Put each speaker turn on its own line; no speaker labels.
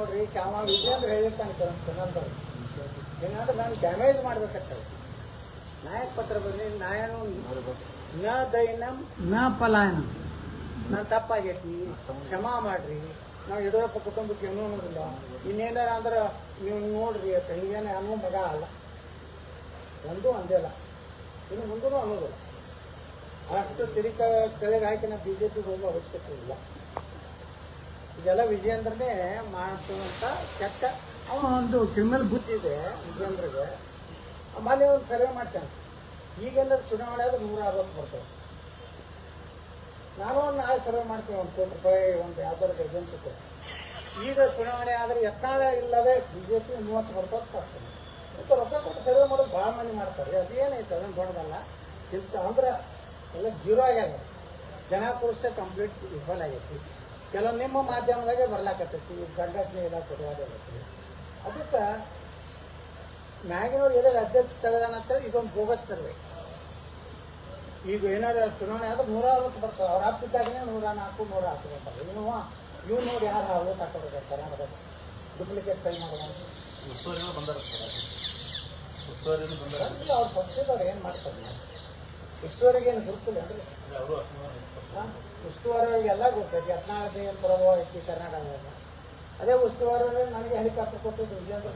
ನೋಡ್ರಿ ಯಾವ ವಿಜೇಂದ್ರ ಹೇಳಿರ್ತಾನೆ ಚಾನಲ್ದವ್ರು ಏನಾದ್ರೆ ನಾನು ಡ್ಯಾಮೇಜ್ ಮಾಡ್ಬೇಕಾಗ್ತದೆ. ನಾಯಕ ಪತ್ರ ಬರಲಿ ನಾಯನು ನ ದೈನಂ ನ ಪಲಾಯನಂ. ನಾನು ತಪ್ಪಾಗೈತಿ ಕ್ಷಮಾ ಮಾಡ್ರಿ, ನಾವು ಯಡಿಯೂರಪ್ಪ ಕುಟುಂಬಕ್ಕೆ ಏನೂ ಅನ್ನೋದಿಲ್ಲ, ಇನ್ನೇನಾರ ಅಂದ್ರೆ ನೀವು ನೋಡ್ರಿ ಅಂತ ಹಿಂಗೇನೆ ಅನ್ನೋ ಮಗ ಅಲ್ಲ, ಒಂದೂ ಅಂದಿಲ್ಲ, ಇನ್ನು ಮುಂದೂ ಅನ್ನೋದಿಲ್ಲ. ಅಷ್ಟು ಕೆಳಗೆ ಹಾಕಿ ನಾವು ಬಿಜೆಪಿಗೆ ಹೋಗೋ ಅವಶ್ಯಕತೆ ಇಲ್ಲ. ಇದೆಲ್ಲ ವಿಜೇಂದ್ರನೇ ಮಾಡಿಸುವಂತ ಕೆಟ್ಟ ಒಂದು ಕ್ರಿಮಿನಲ್ ಬುದ್ಧಿ ಇದೆ ವಿಜೇಂದ್ರಗೆ. ಮೊನ್ನೆ ಒಂದು ಸರ್ವೆ ಮಾಡ್ಸ್ಯಾನ, ಈಗೆಲ್ಲ ಚುನಾವಣೆ ಆದ್ರೆ 160 ಬರ್ತವೆ. ನಾನು ಒಂದು ನಾಳೆ ಸರ್ವೆ ಮಾಡ್ತೀನಿ, 1 ಕೋಟಿ ರೂಪಾಯಿ ಒಂದು ಯಾವ್ದಾದ್ರು ಏಜೆನ್ಸಿಗೆ. ಈಗ ಚುನಾವಣೆ ಆದರೆ ಯತ್ನಾಳ ಇಲ್ಲದೆ ಬಿಜೆಪಿ 30 ಬರ್ತದೆ ಆಗ್ತದೆ. ಮತ್ತು ರೊಕ್ಕ ಕೊಟ್ಟು ಸರ್ವೆ ಮಾಡೋದು ಭಾಳ ಮಂದಿ ಮಾಡ್ತಾರೆ. ಅದೇನೈತೆ ಅದನ್ನು ದೊಡ್ಡದಲ್ಲ. ಇಂಥ ಅಂದ್ರೆ ಎಲ್ಲ ಜೀರೋ ಆಗ್ಯಾದ, ಜನ ಕೂರಿಸೇ ಕಂಪ್ಲೀಟ್ ವಿಫಲ ಆಗೈತಿ. ಕೆಲವು ನಿಮ್ಮ ಮಾಧ್ಯಮದಾಗೆ ಬರ್ಲಾಕತ್ತೈತಿ, ಸಂಘಟನೆ ಇಲ್ಲ ಕೊಡುವಾಗೈತಿ. ಅದಕ್ಕೆ ಮ್ಯಾಗಿನವ್ರು ಎಲ್ಲರೂ ಅಧ್ಯಕ್ಷ ತೆಗೆದಾನ ಅಂತೇಳಿ ಇದೊಂದು ಬೋಗಸ್ ಸರ್ವೆ. ಈಗ ಏನಾದ್ರು ಚುನಾವಣೆ ಆದ್ರೆ 160 ಬರ್ತಾರೆ, ಅವ್ರು ಹಾಕಿದ್ದಾಗನೇ 104, 110 ಬರ್ತಾರೆ. ಇವ್ ನೋಡಿ ಯಾರು ಓಟ್ ಹಾಕೋಬೇಕು ಕರ್ನಾಟಕದ ಡೂಪ್ಲಿಕೇಟ್ ಸೈ ಮಾಡೋಣ. ಅವ್ರ ಪಕ್ಷದವ್ರು ಏನು ಮಾಡ್ತಾರೆ? ಉಸ್ತುವಾರಿಗೆ ಏನು ಗುರುತಿಲ್ಲ ಅಂದ್ರೆ ಉಸ್ತುವಾರಿ ಎಲ್ಲ ಗೊತ್ತೈತಿ. 14 ಪ್ರಭಾವ ಐತಿ ಕರ್ನಾಟಕದಾಗ. ಅದೇ ಉಸ್ತುವಾರಿ ನನಗೆ ಹೆಲಿಕಾಪ್ಟರ್ ಕೊಟ್ಟಿದ್ದು ವಿಜೇಂದ್ರ